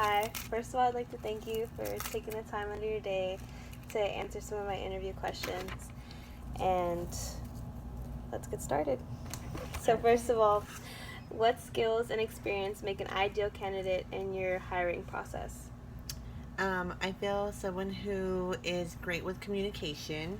Hi. First of all, I'd like to thank you for taking the time out of your day to answer some of my interview questions. And let's get started. So, first of all, what skills and experience make an ideal candidate in your hiring process? I feel someone who is great with communication,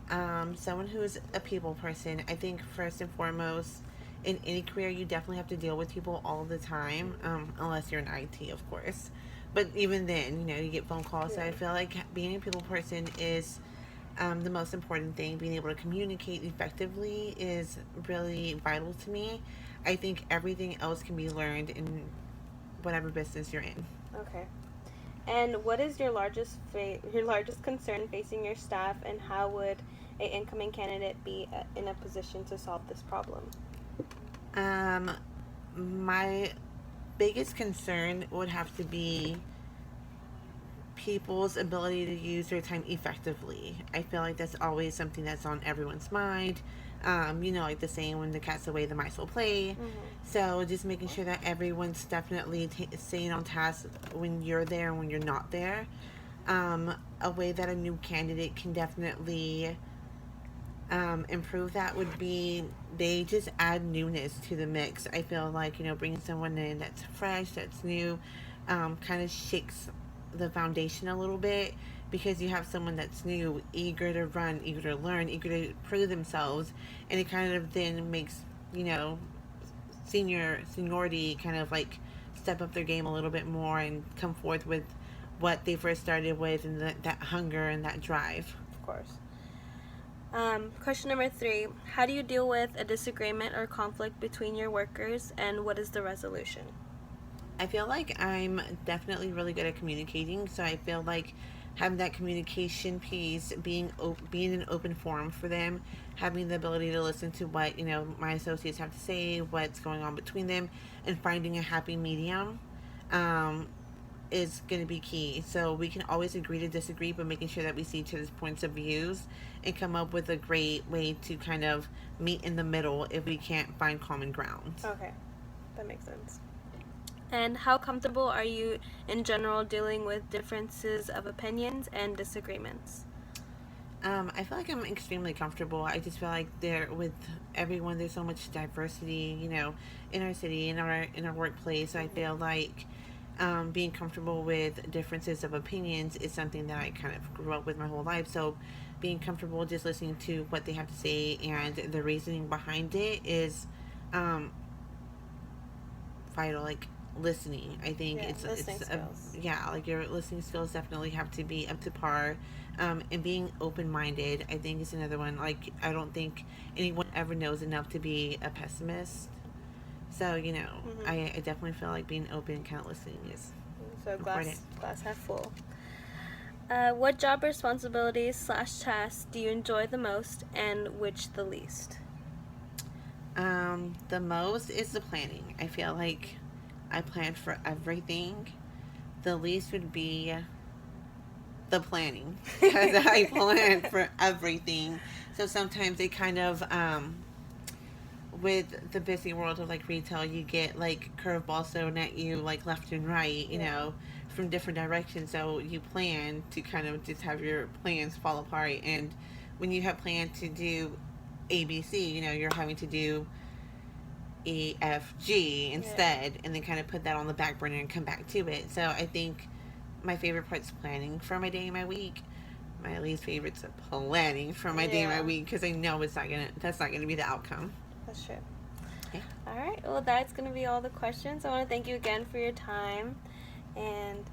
someone who is a people person. I think first and foremost, in any career, you definitely have to deal with people all the time, unless you're in IT, of course. But even then, you get phone calls. So Yeah. I feel like being a people person is the most important thing. Being able to communicate effectively is really vital to me. I think everything else can be learned in whatever business you're in. Okay. And what is your largest concern facing your staff, and how would an incoming candidate be in a position to solve this problem? Um, my biggest concern would have to be people's ability to use their time effectively. I feel like that's always something that's on everyone's mind. Like the saying, when the cat's away, the mice will play. Mm-hmm. So just making sure that everyone's definitely staying on task when you're there and when you're not there. A way that a new candidate can definitely improve that would be they just add newness to the mix. I feel like, bringing someone in that's fresh, that's new, kind of shakes the foundation a little bit, because you have someone that's new, eager to run, eager to learn, eager to prove themselves, and it kind of then makes, you know, seniority kind of like step up their game a little bit more and come forth with what they first started with, and that hunger and that drive. Of course. Question number 3. How do you deal with a disagreement or conflict between your workers, and what is the resolution? I feel like I'm definitely really good at communicating, so I feel like having that communication piece, being an open forum for them, having the ability to listen to what my associates have to say, what's going on between them, and finding a happy medium, um, is going to be key. So we can always agree to disagree, but making sure that we see each other's points of views and come up with a great way to kind of meet in the middle if we can't find common ground. Okay, that makes sense. And how comfortable are you in general dealing with differences of opinions and disagreements? I feel like I'm extremely comfortable. I just feel like there with everyone, there's so much diversity, in our city, in our workplace. I feel like being comfortable with differences of opinions is something that I kind of grew up with my whole life. So being comfortable just listening to what they have to say and the reasoning behind it is um, vital. Like listening, I think Yeah, it's listening it's a, skills. yeah, like your listening skills definitely have to be up to par. And being open minded, I think, is another one. Like, I don't think anyone ever knows enough to be a pessimist. So, Mm-hmm. I definitely feel like being open and kind of listening is So important. glass half full. What job responsibilities/tasks do you enjoy the most, and which the least? The most is the planning. I feel like I plan for everything. The least would be the planning, because I plan for everything. So sometimes it kind of, with the busy world of like retail, you get like curveballs thrown at you like left and right, Yeah. from different directions. So you plan to kind of just have your plans fall apart. And when you have planned to do ABC, you're having to do EFG Yeah. instead, and then kind of put that on the back burner and come back to it. So I think my favorite part's planning for my day and my week. My least favorite's planning for my day and my Yeah. week, because I know that's not gonna be the outcome. That's true. Okay. All right. Well, that's going to be all the questions. I want to thank you again for your time, and